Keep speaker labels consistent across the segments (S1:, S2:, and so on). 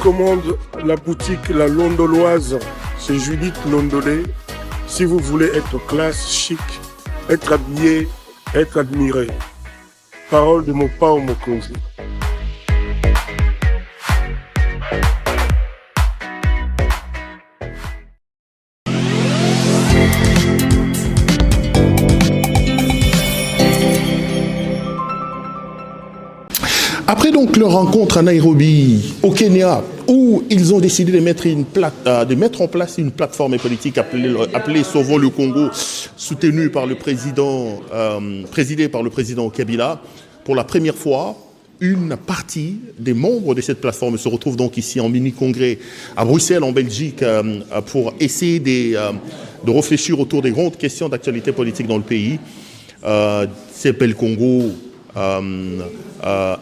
S1: recommande la boutique La Londoloise. C'est Judith Londolé. Si vous voulez être classe, chic, être habillé, être admiré. Parole de Mopao Mokonzi.
S2: Après donc leur rencontre à Nairobi, au Kenya, où ils ont décidé de mettre en place une plateforme politique appelée Sauvons le Congo, soutenue par le présidée par le président Kabila, pour la première fois, une partie des membres de cette plateforme se retrouve donc ici en mini-congrès à Bruxelles, en Belgique, pour essayer de réfléchir autour des grandes questions d'actualité politique dans le pays. CPL Congo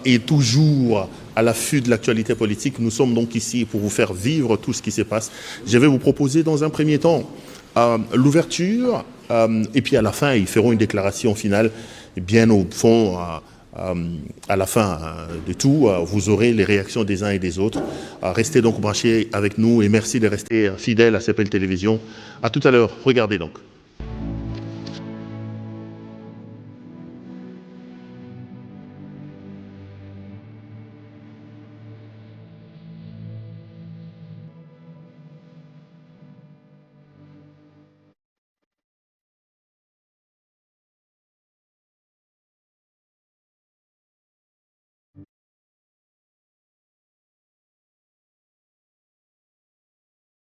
S2: est toujours à l'affût de l'actualité politique. Nous sommes donc ici pour vous faire vivre tout ce qui se passe. Je vais vous proposer dans un premier temps l'ouverture et puis à la fin, ils feront une déclaration finale. Et bien au fond, à la fin de tout, vous aurez les réactions des uns et des autres. Restez donc branchés avec nous et merci de rester fidèles à CPL Télévision. À tout à l'heure. Regardez donc.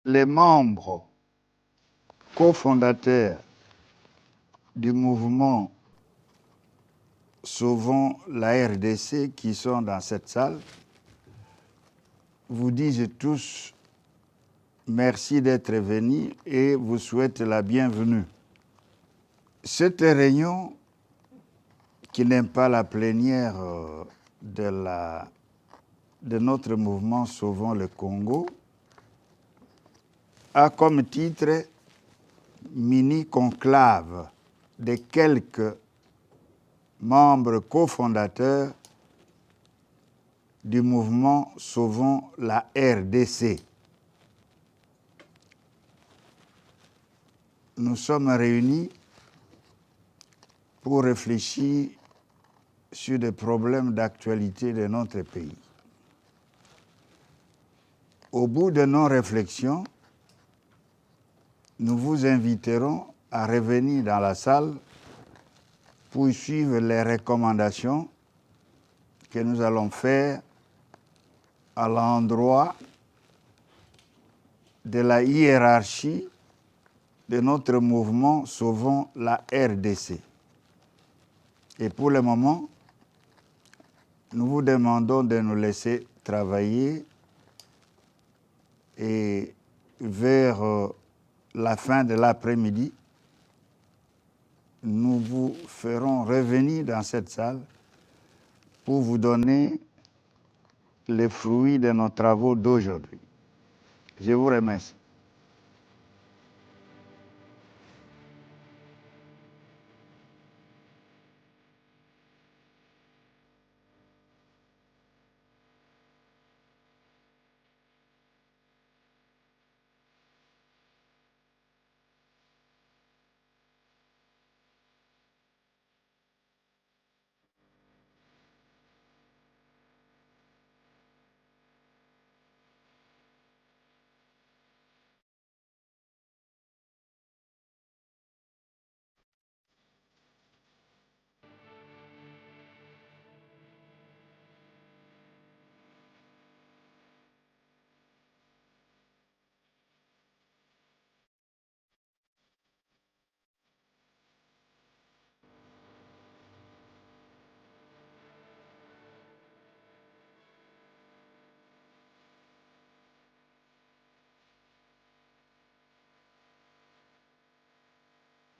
S3: Les membres cofondateurs du mouvement Sauvons la RDC qui sont dans cette salle vous disent tous merci d'être venus et vous souhaitent la bienvenue. Cette réunion, qui n'est pas la plénière de notre mouvement Sauvons le Congo, a comme titre mini-conclave de quelques membres cofondateurs du mouvement Sauvons la RDC. Nous sommes réunis pour réfléchir sur des problèmes d'actualité de notre pays. Au bout de nos réflexions, nous vous inviterons à revenir dans la salle pour suivre les recommandations que nous allons faire à l'endroit de la hiérarchie de notre mouvement Sauvons la RDC. Et pour le moment, nous vous demandons de nous laisser travailler et vers la fin de l'après-midi, nous vous ferons revenir dans cette salle pour vous donner les fruits de nos travaux d'aujourd'hui. Je vous remercie.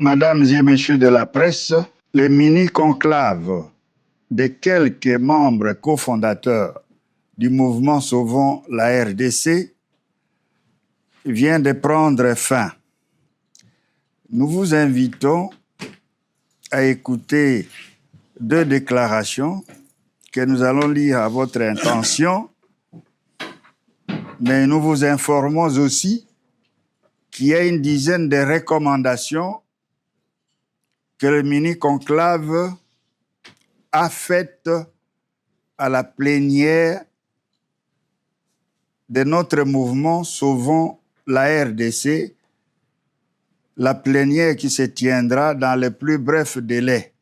S3: Mesdames et messieurs de la presse, le mini-conclave de quelques membres cofondateurs du mouvement Sauvons la RDC vient de prendre fin. Nous vous invitons à écouter deux déclarations que nous allons lire à votre intention Mais nous vous informons aussi qu'il y a une dizaine de recommandations que le mini-conclave a faites à la plénière de notre mouvement Sauvons la RDC, la plénière qui se tiendra dans les plus brefs délais.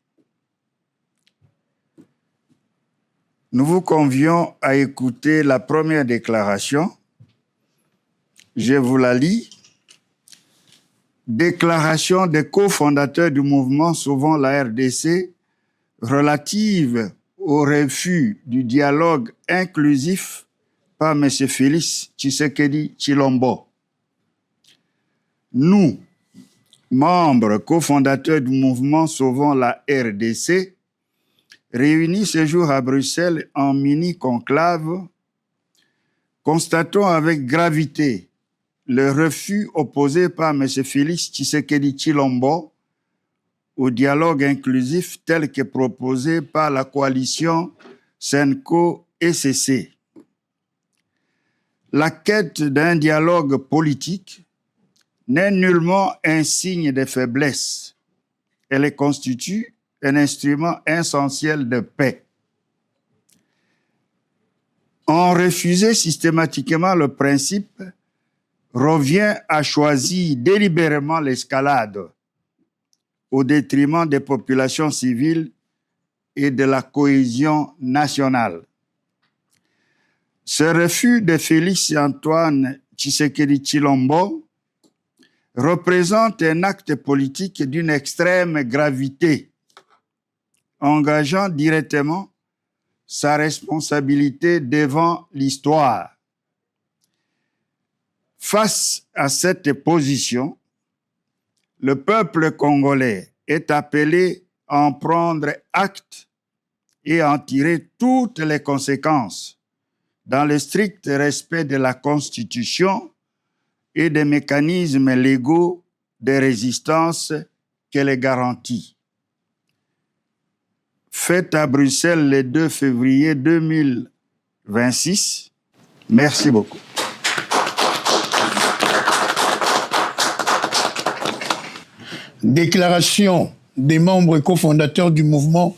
S3: Nous vous convions à écouter la première déclaration. Je vous la lis. Déclaration des cofondateurs du mouvement Sauvons la RDC relative au refus du dialogue inclusif par M. Félix Tshisekedi Tshilombo. Nous, membres cofondateurs du mouvement Sauvons la RDC, réunis ce jour à Bruxelles en mini-conclave, constatons avec gravité le refus opposé par M. Félix Tshisekedi Tshilombo au dialogue inclusif tel que proposé par la coalition Senko-ECC. La quête d'un dialogue politique n'est nullement un signe de faiblesse. Elle constitue un instrument essentiel de paix. En refuser systématiquement le principe revient à choisir délibérément l'escalade au détriment des populations civiles et de la cohésion nationale. Ce refus de Félix-Antoine Tshisekedi Tshilombo représente un acte politique d'une extrême gravité, engageant directement sa responsabilité devant l'histoire. Face à cette position, le peuple congolais est appelé à en prendre acte et à en tirer toutes les conséquences dans le strict respect de la Constitution et des mécanismes légaux de résistance qu'elle garantit. Faite à Bruxelles le 2 février 2026. Merci beaucoup.
S4: Déclaration des membres cofondateurs du mouvement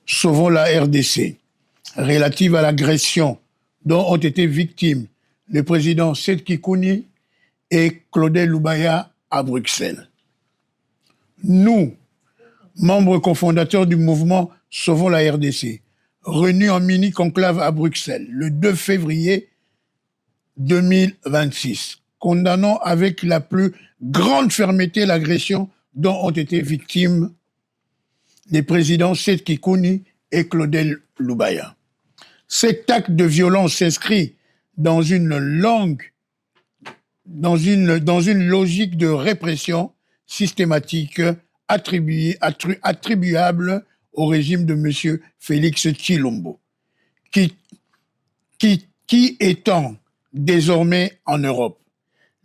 S4: Sauvons la RDC relative à l'agression dont ont été victimes le président Seth Kikouni et Claudel Lubaya à Bruxelles. Nous, membres cofondateurs du mouvement Sauvons la RDC, réunis en mini-conclave à Bruxelles le 2 février 2026, condamnons avec la plus grande fermeté l'agression dont ont été victimes les présidents Seth Kikouni et Claudel Lubaya. Cet acte de violence s'inscrit dans une logique de répression systématique attribuable au régime de M. Félix Tshilombo, qui étend désormais en Europe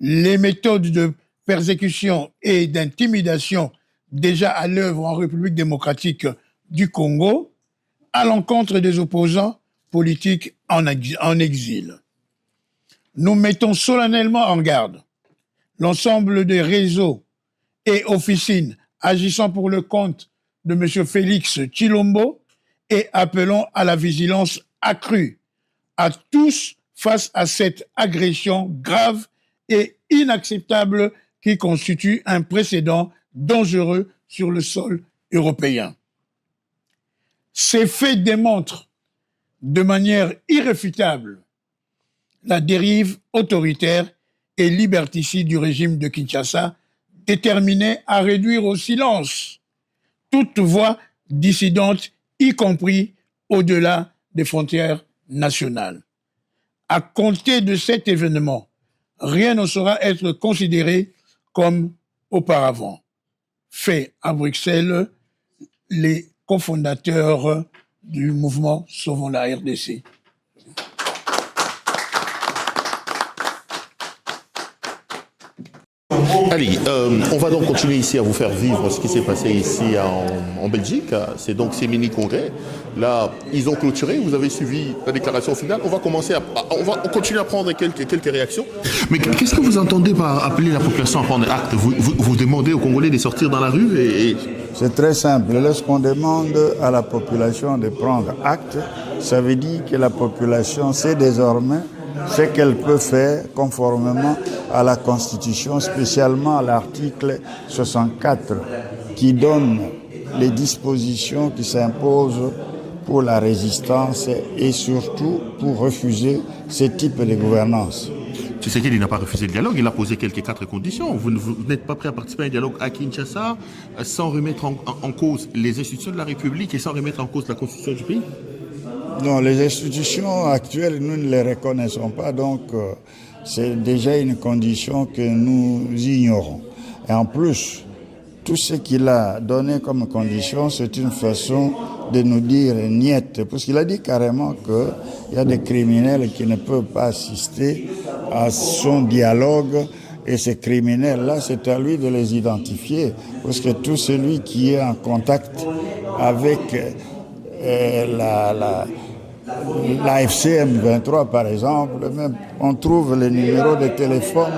S4: les méthodes de persécution et d'intimidation déjà à l'œuvre en République démocratique du Congo à l'encontre des opposants politiques en exil. Nous mettons solennellement en garde l'ensemble des réseaux et officines agissant pour le compte de M. Félix Tshilombo et appelons à la vigilance accrue à tous face à cette agression grave et inacceptable qui constitue un précédent dangereux sur le sol européen. Ces faits démontrent de manière irréfutable la dérive autoritaire et liberticide du régime de Kinshasa, déterminé à réduire au silence toute voix dissidente, y compris au-delà des frontières nationales. À compter de cet événement, rien ne saura être considéré comme auparavant. Fait à Bruxelles, les cofondateurs du mouvement Sauvons la RDC.
S2: Allez, on va donc continuer ici à vous faire vivre ce qui s'est passé ici en Belgique. C'est donc ces mini-congrès. Là, ils ont clôturé. Vous avez suivi la déclaration finale. On va continuer à prendre quelques réactions. Mais qu'est-ce que vous entendez par appeler la population à prendre acte? Vous demandez aux Congolais de sortir dans la rue et...
S3: C'est très simple. Lorsqu'on demande à la population de prendre acte, ça veut dire que la population sait désormais ce qu'elle peut faire conformément à la Constitution, spécialement à l'article 64, qui donne les dispositions qui s'imposent pour la résistance et surtout pour refuser ce type de gouvernance.
S2: Tshisekedi n'a pas refusé le dialogue, il a posé quatre conditions. Vous n'êtes pas prêt à participer à un dialogue à Kinshasa sans remettre en cause les institutions de la République et sans remettre en cause la Constitution du pays?
S3: Non, les institutions actuelles, nous ne les reconnaissons pas, donc c'est déjà une condition que nous ignorons. Et en plus, tout ce qu'il a donné comme condition, c'est une façon de nous dire niet, parce qu'il a dit carrément qu'il y a des criminels qui ne peuvent pas assister à son dialogue, et ces criminels-là, c'est à lui de les identifier, parce que tout celui qui est en contact avec l'AFC M23 par exemple, même on trouve le numéro de téléphone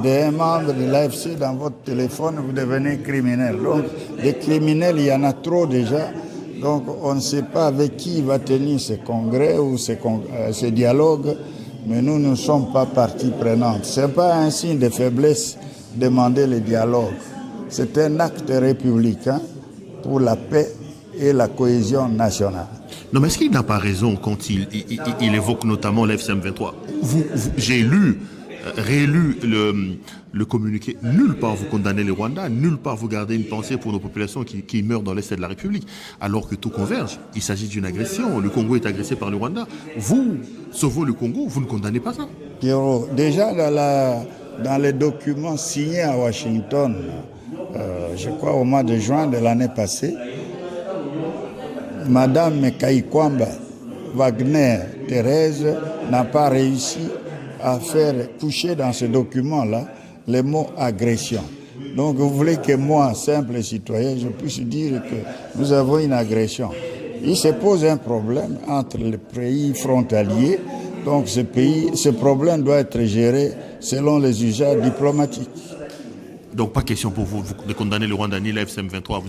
S3: d'un membre de l'AFC dans votre téléphone, vous devenez criminel. Donc des criminels, il y en a trop déjà. Donc on ne sait pas avec qui il va tenir ce congrès ou ce dialogue, mais nous ne sommes pas partie prenante. Ce n'est pas un signe de faiblesse de demander le dialogue. C'est un acte républicain pour la paix et la cohésion nationale.
S2: Non, mais est-ce qu'il n'a pas raison quand il évoque notamment l'FCM23? J'ai rélu le communiqué. Nulle part vous condamnez le Rwanda, nulle part vous gardez une pensée pour nos populations qui meurent dans l'Est de la République, alors que tout converge. Il s'agit d'une agression. Le Congo est agressé par le Rwanda. Vous, sauvez le Congo, vous ne condamnez pas ça?
S3: Pierrot, déjà dans les documents signés à Washington, je crois au mois de juin de l'année passée, Madame Kaikwamba Wagner Thérèse n'a pas réussi à faire coucher dans ce document-là le mot agression. Donc vous voulez que moi, simple citoyen, je puisse dire que nous avons une agression. Il se pose un problème entre les pays frontaliers. Donc ce problème doit être géré selon les usages diplomatiques.
S2: Donc pas question pour vous de condamner le Rwanda ni la FCM23.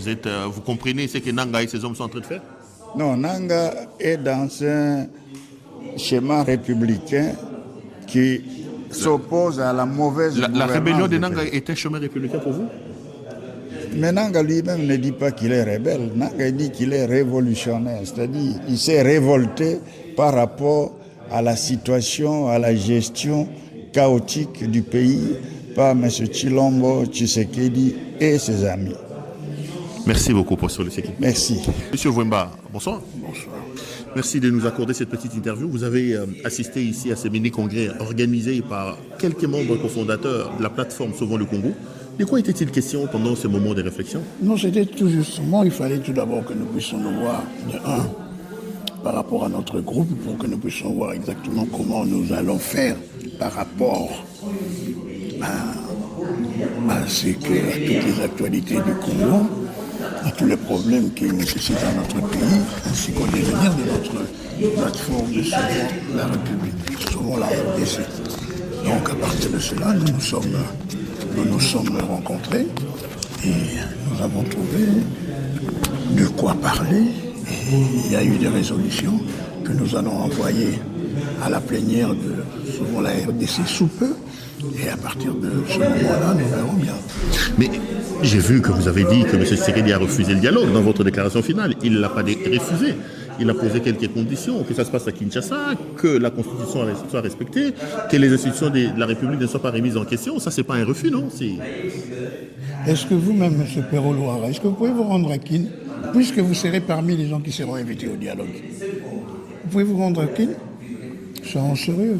S2: Vous comprenez ce que Nanga et ses hommes sont en train de faire?
S3: Non, Nanga est dans un schéma républicain qui s'oppose à la mauvaise gouvernance.
S2: La rébellion de Nanga est un chemin républicain pour vous?
S3: Mais Nanga lui-même ne dit pas qu'il est rebelle. Nanga dit qu'il est révolutionnaire. C'est-à-dire qu'il s'est révolté par rapport à la situation, à la gestion chaotique du pays par M. Tshilombo Tshisekedi et ses amis.
S2: Merci beaucoup, professeur Tshisekedi.
S3: Merci.
S2: Monsieur Wemba, bonsoir.
S4: Bonsoir.
S2: Merci de nous accorder cette petite interview. Vous avez assisté ici à ce mini-congrès organisé par quelques membres cofondateurs de la plateforme Sauvons le Congo. De quoi était-il question pendant ce moment de réflexion?
S4: Non, c'était tout justement, il fallait tout d'abord que nous puissions nous voir de un par rapport à notre groupe pour que nous puissions voir exactement comment nous allons faire par rapport à toutes les actualités du Congo, à tous les problèmes qui nécessitent à notre pays, ainsi qu'au devenir de notre plateforme de Sauvons la République, Sauvons la RDC. Donc à partir de cela, nous nous sommes rencontrés et nous avons trouvé de quoi parler. Et il y a eu des résolutions que nous allons envoyer à la plénière de Sauvons la RDC sous peu. Et à partir de ce moment-là, nous verrons bien.
S2: Mais j'ai vu que vous avez dit que M. Tshisekedi a refusé le dialogue dans votre déclaration finale. Il ne l'a pas refusé. Il a posé quelques conditions, que ça se passe à Kinshasa, que la Constitution soit respectée, que les institutions de la République ne soient pas remises en question. Ça, c'est pas un refus, non?
S4: Est-ce que vous-même, M. Perrault-Loire, est-ce que vous pouvez vous rendre à Kin, puisque vous serez parmi les gens qui seront invités au dialogue? Vous pouvez vous rendre à Kin? Soyons sérieux.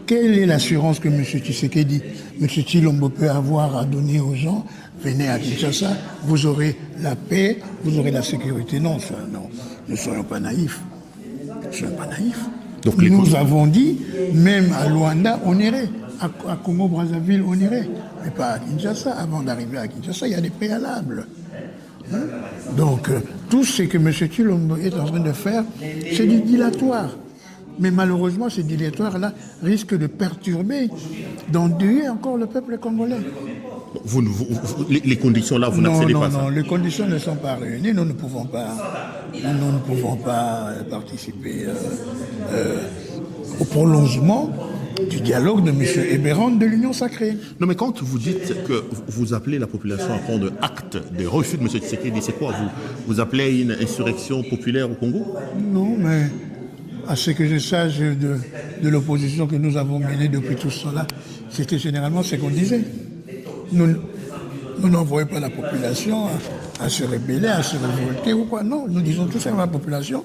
S4: Quelle est l'assurance que M. Tshisekedi, M. Tshilombo peut avoir à donner aux gens? Venez à Kinshasa, vous aurez la paix, vous aurez la sécurité. Non, ne soyons pas naïfs. Ne soyons pas naïfs.
S2: Donc,
S4: nous avons dit, même à Luanda, on irait. À Congo-Brazzaville, on irait. Mais pas à Kinshasa. Avant d'arriver à Kinshasa, il y a des préalables. Donc, tout ce que M. Tshilombo est en train de faire, c'est du dilatoire. Mais malheureusement, ces dilatoires-là risquent de perturber, d'enduire encore le peuple congolais.
S2: Les conditions là, vous n'accédez pas à ça.
S4: Non, les conditions ne sont pas réunies. Nous ne pouvons pas participer au prolongement du dialogue de M. Eberron de l'Union sacrée.
S2: Non, mais quand vous dites que vous appelez la population à prendre acte des refus de M. Tshisekedi, c'est quoi vous appelez une insurrection populaire au Congo?
S4: Non, mais à ce que je sache de l'opposition que nous avons menée depuis tout cela, c'était généralement ce qu'on disait. Nous n'envoyons pas la population à se rebeller, à se révolter ou quoi. Non, nous disons tout simplement à la population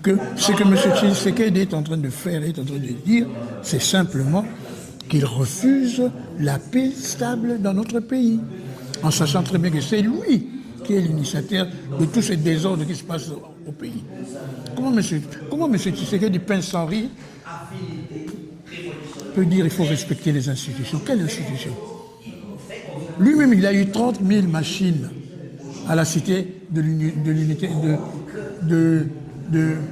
S4: que ce que M. Tshisekedi est en train de faire, est en train de dire, c'est simplement qu'il refuse la paix stable dans notre pays, en sachant très bien que c'est lui qui est l'initiateur de tous ces désordres qui se passent au pays. Comment M. Tshisekedi pince sans rire peut dire qu'il faut respecter les institutions? Quelle institution? Lui-même, il a eu 30 000 machines à la cité de l'unité de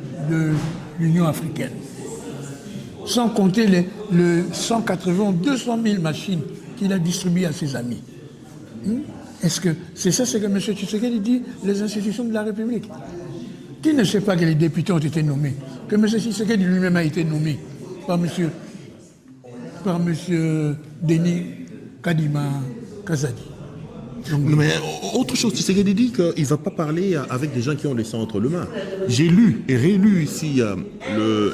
S4: l'Union africaine. Sans compter les 200 000 machines qu'il a distribuées à ses amis. Est-ce que c'est ça ce que M. Tshisekedi dit, les institutions de la République? Qui ne sait pas que les députés ont été nommés? Que M. Tshisekedi lui-même a été nommé par M. Denis Kadima Kazadi.
S2: Mais autre chose, Tshisekedi dit qu'il ne va pas parler avec des gens qui ont le sang entre les mains. J'ai lu et rélu ici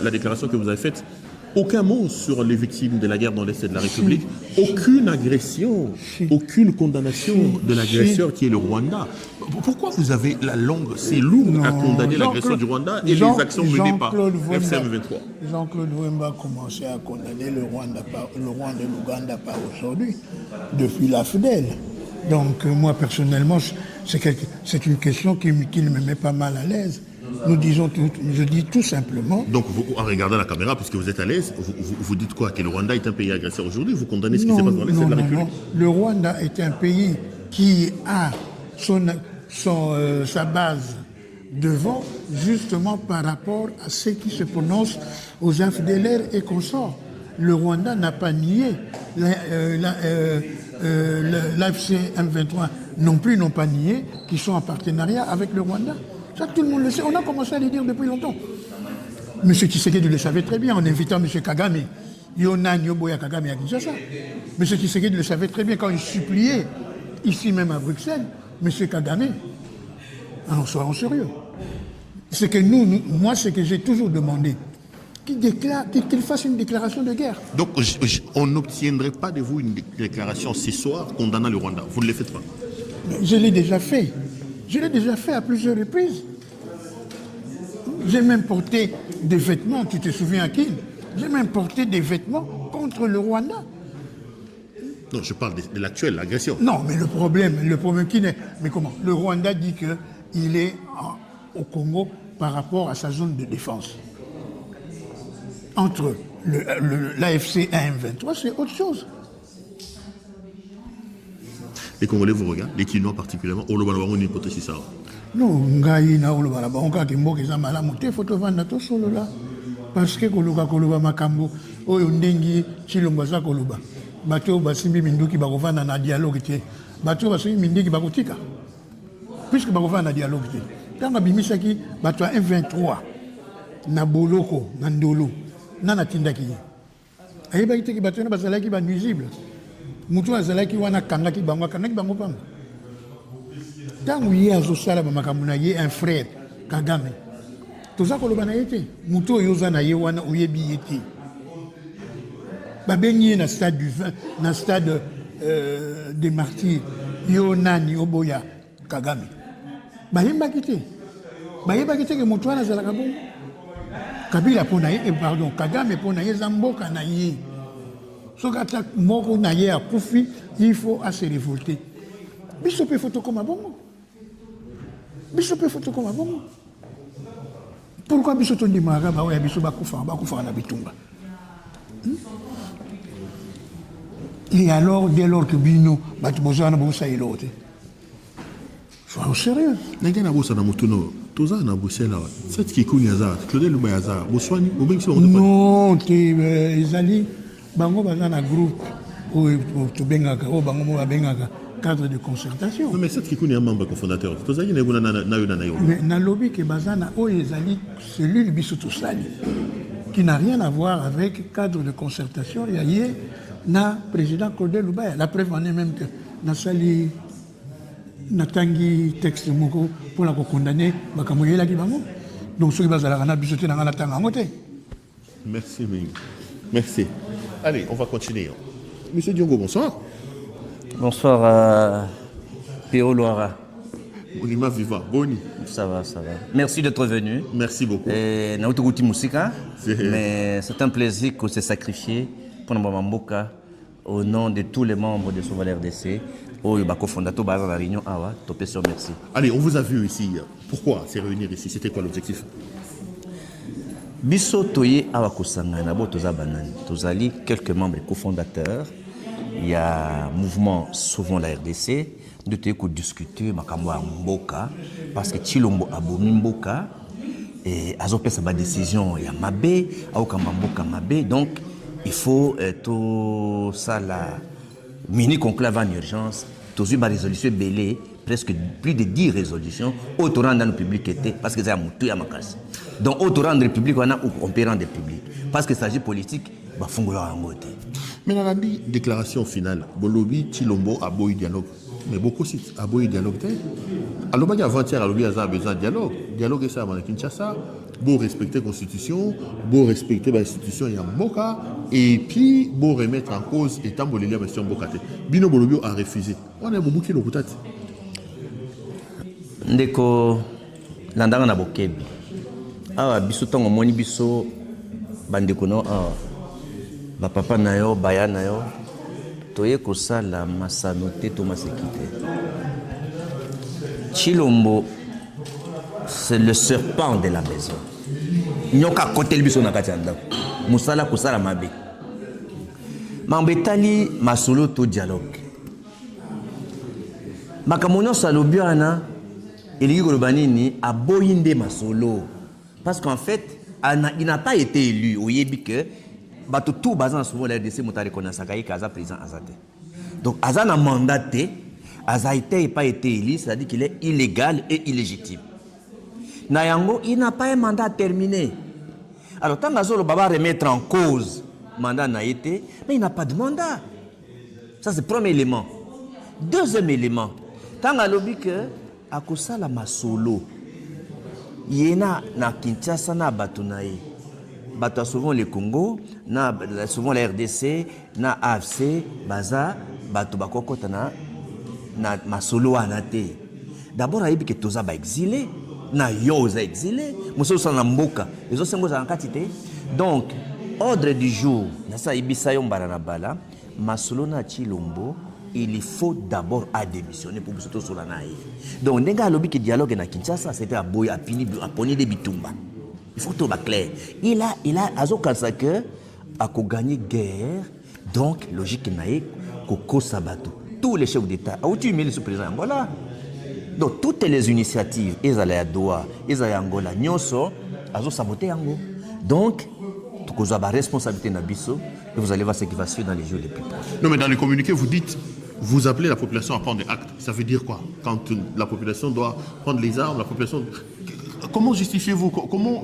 S2: la déclaration que vous avez faite. Aucun mot sur les victimes de la guerre dans l'Est de la République. Aucune agression, aucune condamnation de l'agresseur qui est le Rwanda. Pourquoi vous avez la langue si lourde à condamner l'agression du Rwanda et les actions menées par FCM23?
S4: Jean-Claude Wemba a commencé à condamner le Rwanda et l'Ouganda pas aujourd'hui, depuis la FDL. Donc moi personnellement, c'est une question qui me met pas mal à l'aise. Je dis tout simplement...
S2: Donc vous, en regardant la caméra, puisque vous êtes à l'aise, vous dites quoi? Que le Rwanda est un pays agresseur aujourd'hui? Vous condamnez ce qui s'est passé dans l'Est de la République?
S4: Non. Le Rwanda est un pays qui a sa base devant, justement par rapport à ceux qui se prononcent aux FDLR et consorts. Le Rwanda n'a pas nié, l'AFC M23 non plus n'ont pas nié qu'ils sont en partenariat avec le Rwanda. Ça, tout le monde le sait. On a commencé à le dire depuis longtemps. M. Tshisekedi le savait très bien en invitant M. Kagame. Yona Nyoboya Kagame à Kinshasa. M. Tshisekedi le savait très bien quand il suppliait, ici même à Bruxelles, M. Kagame. Alors soyons sérieux. C'est que moi, c'est que j'ai toujours demandé qu'il fasse une déclaration de guerre.
S2: Donc on n'obtiendrait pas de vous une déclaration ce soir condamnant le Rwanda. Vous ne le faites pas?
S4: Je l'ai déjà fait. Je l'ai déjà fait à plusieurs reprises. J'ai même porté des vêtements, tu te souviens à qui? J'ai même porté des vêtements contre le Rwanda.
S2: Non, je parle de l'actuelle agression.
S4: Non, mais le problème qui n'est... Mais comment? Le Rwanda dit qu'il est au Congo par rapport à sa zone de défense. Entre l'AFC et M23, c'est autre chose.
S2: Les Congolais vous regardent, les Kinois particulièrement, Olobalaba, une hypothèse ça.
S4: Non, ngai na Olobalaba, on ka kimboka za malamu te photo vanda to solo là. Parce que koluba makambo oyo ndengi Tshilombo za koluba. Bato basimbi minduki bakovanda na dialogue te. Bato basimbi minduki bakotika. Puisque bakovanda na dialogue te. Tanga bimisaki bato M23 na boloko na ndolo na tindaki. Ayeba ite ki bato na bazalaki ba nuisible. Mutu azalaki wana kangaki bango pamba. Tangu ye azosala ba makambo na ye un frère Kagame. Toza koloba na ye te. Mutu oyo oza na ye wana oyebi ye te. Babengi na stade du vin, na stade des martyrs. Yo nani oboya Kagame. Bayembaki te. Bayebaki te ke mutu wana azalaka bongo. Kabila pona ye, pardon, Kagame pona ye zamboka na ye. Sokata moko na ye akufi, il faut à se révolter. Bisope photo comme bongo. Bisope photo comme bongo. Pourquoi biso tondi mara ba oya biso ba kufa na bitumba? Et alors, dès lors que bino, ba tu besoin na bosa ilote. Faut sérieux.
S2: Nanga na bosa na mutuno. Toza na Bruxelles. C'est qui kuni azar. Claude Lumbayaza. Boswani.
S4: Non, ezali bango baza na groupe ou to bengaka o bango mo bengaka cadre de concertation.
S2: Non mais c'est qui kuni un membre cofondateur. Toza yene guna na yo.
S4: Mais na lobby que baza na o ezali cellule biso to sali qui n'a rien à voir avec cadre de concertation. Il y a na président Claude Lubaya. La preuve en est même que na sali natangi texte moko pour la condamner bakamoyela ki bango. Donc ceux qui bazala na biso te na ngana tanga ngote.
S2: Merci Ming. Merci. Allez, on va continuer. Monsieur Diongo, bonsoir.
S5: Bonsoir P.O. Loira.
S2: Olima Viva, Boni.
S5: Ça va, ça va. Merci d'être venu.
S2: Merci beaucoup.
S5: Naoutouti Moussika. Mais c'est un plaisir que c'est sacrifié pour Mbamboka au nom de tous les membres de Sauval RDC. Au cofondateur de la réunion Awa, topé sur merci.
S2: Allez, on vous a vu ici. Pourquoi se réunir ici? C'était quoi l'objectif?
S5: Biso toye Awa Kosangana, Botoza Banani. Tozali quelques membres cofondateurs. Il y a mouvement souvent la RDC. Nous devons discuter Makambo Mboka parce que Chilombo Abomi Mboka et Azopé sa décision il y a Mabé, Aokamba Mboka Mabé. Donc il faut tout ça la mini conclave en urgence. Tous eu ma résolution belée, presque plus de 10 résolutions autour dans le public était parce que c'est un moutou à ma casse. Donc autour dans le public on a on peut rendre public parce que s'agit politique bah fongola en côté.
S2: Mais dans la déclaration finale, Bolobi Chilombo a beau dialogue. Mais beaucoup aussi a beau dialogue. Alors bah avant-hier Bolobi a besoin de dialogue. Dialogue ça à Kinshasa. Beau respecter la constitution, beau respecter l'institution et Mboka, et puis beau remettre en cause et tamboler la question Mboka. Bino Bolobio a refusé. On a beaucoup qui l'ont peut
S5: Ndeko landanga na bokebi. Awa biso tongo moni biso bandeko no ba papa na yo baya na yo toye kosala masanote to masekite. Chilombo c'est le serpent de la maison. Nyoka kote biso na kati anda. Musala kosala mabe. Mambetali masolo to dialogue. Makamono salobiana Elie Golobanini a boyinde masolo. Parce qu'en fait, il n'a pas été élu. Au Yébi que, tout basant souvent la RDC, Moutari Konasakaï, Kaza président Azate. Donc, Azan a mandaté, Aza n'a pas été élu, c'est-à-dire qu'il est illégal et illégitime. Nayango, il n'a pas un mandat terminé. Alors, tant que Baba remettre en cause le mandat n'a été, mais il n'a pas de mandat. Ça, c'est le premier élément. Deuxième élément, tant que à cause la masolo, yena na Kinshasa na batunaye, batu souvent le Congo, na souvent la RDC, na AFC, baza batu bakokota na masolo anate. D'abord ayebi que toza ba exilé, na yoza exilé, muso sana mboka, ezo sengo za nkatite. Donc ordre du jour, na sa ibisa yo mbara na bala, masolo na Chilombo. Il faut d'abord à démissionner pour surtout sur la naïe. Donc, les gars, le dialogue na Kinshasa, c'était à Boya, à Poni de Bitumba. Il faut tout être clair. Il a que à gagner guerre, donc logique naïe, Koko Sabato. Tous les chefs d'État, où tu mets le sous-président Angola. Donc, toutes les initiatives, ils allaient à Doha, ils allaient à Angola, Nyoso, ils ont saboté Angola. Donc, vous avez la responsabilité Nabiso et vous allez voir ce qui va suivre dans les jours les plus proches.
S2: Non, mais dans les communiqués, vous dites, vous appelez la population à prendre des actes. Ça veut dire quoi? Quand la population doit prendre les armes, la population... Comment justifiez-vous?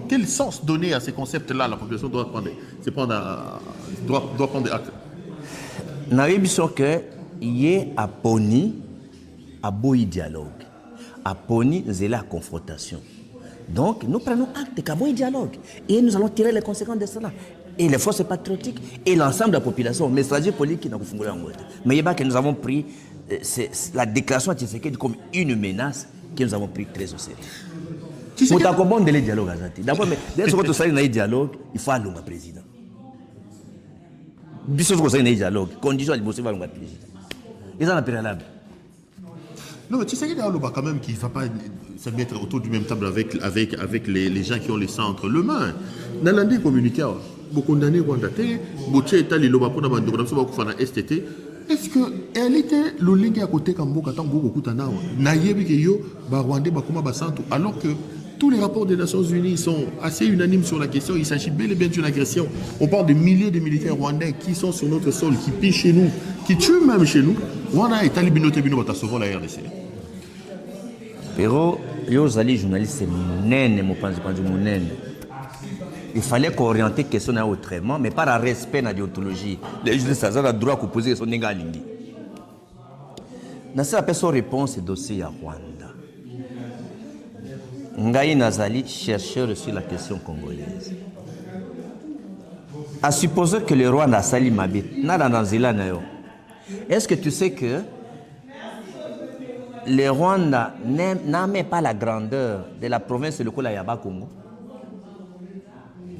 S2: Quel sens donner à ces concepts-là? La population doit prendre des actes.
S5: Nous avons dit que il y a à Pony, à Boy dialogue. À Pony, c'est la confrontation. Donc, nous prenons acte qu'à Boy dialogue. Et nous allons tirer les conséquences de cela. Et les forces patriotiques et l'ensemble de la population, messager politique qui n'a pas fonctionné en Angola. Mais il y a que nous avons pris la déclaration de Tshisekedi comme une menace que nous avons pris très au sérieux. Nous avons bon délai de dialogue. D'abord, dès que nous avons un dialogue, il faut aller au président. Bis nous avons un dialogue, condition de bosser avec le président. Ils ont un préalable.
S2: Non, mais Tshisekedi a quand même qui ne va pas se mettre autour du même table avec les gens qui ont les sangs entre les mains. Nalandi communiqué, beaucoup condamné Rwanda, beaucoup état les loba pour la bande de STT. Est-ce que elle était le link à côté comme beaucoup beaucoup kutana nayebi ke yo ba Rwanda ba kuma ba santu alors que tous les rapports des Nations Unies sont assez unanimes sur la question. Il s'agit bel et bien d'une agression. On parle de milliers de militaires rwandais qui sont sur notre sol, qui pillent chez nous, qui tuent même chez nous. Rwanda est talibinoté bino bata souvent la RDC.
S5: Pero yo zali journaliste munene mopanzi panzi munene. Il fallait qu'orienter la question autrement, mais par respect de la déontologie. Les juristes ont le droit de poser son négalingi. Dans cette personne réponse dossier à Rwanda. Ngaï Nazali, chercheur sur la question congolaise. À supposer que le Rwanda sali mabit, nada dans zila nayo. Est-ce que tu sais que le Rwanda n'a même pas la grandeur de la province de Lokola Yaba Congo?